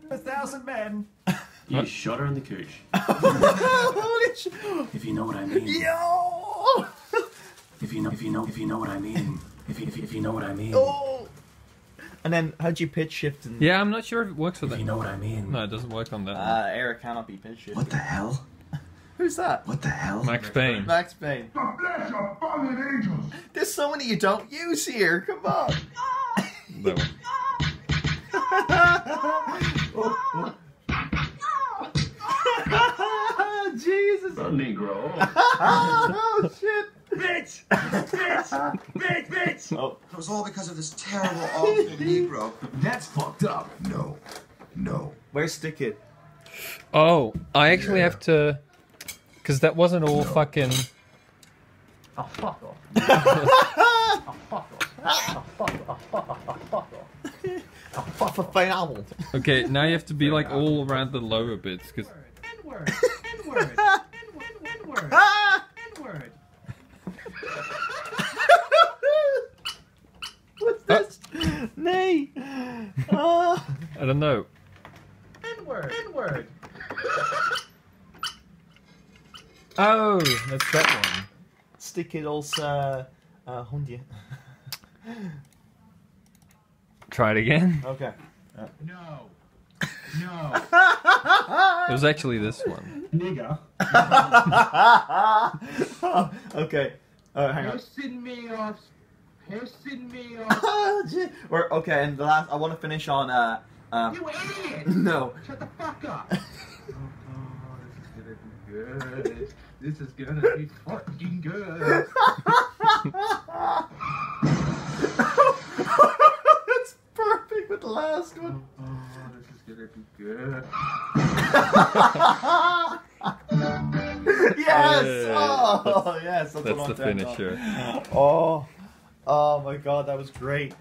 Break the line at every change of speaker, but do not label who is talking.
1,000 men.
You shot her in the cooch.
Holy shit.
If you know what I mean.
Yo!
If you know what I mean. If you know what I mean.
Oh! And then, how'd you pitch shift? And...
Yeah, I'm not sure if it works with
If
that.
you know what I mean.
No, it doesn't work on that one.
Eric cannot be pitch shift.
What the hell?
Who's that?
What the hell?
Max Payne.
Max Payne.
The flesh of fallen angels.
There's so many you don't use here. Come on.
That one.
Jesus.
The Negro.
Oh shit.
Bitch! Bitch! Bitch! Bitch!
Oh.
It was all because of this terrible, awful Negro.
That's fucked up. No. No.
Where's Stick It?
Oh, I actually have to... Because that wasn't all fucking...
Oh, fuck off. Oh, fuck off. Oh, fuck off. Oh, fuck off. Oh, fuck off.
Fuck for final.
Okay, now you have to be like all around the lower bits, because...
N-word. N-word. N-word. N-word.
What's this? Nay.
I don't know.
N-word. N-word.
Oh, that's that one.
Stick It also. Hundje.
Try it again.
Okay.
No. No.
It was actually this one.
Nigga.
Okay. Hang on.
Pissing me off. Pissing me off.
Okay, and the last. I want to finish on.
You idiot!
No.
Shut the fuck up. This is gonna be fucking good.
It's perfect with the last one.
Oh, this is gonna be good.
Yes!
Yeah.
Oh, yes. That's
That's
what
the
I'm talking about.
finisher.
Oh my god, that was great.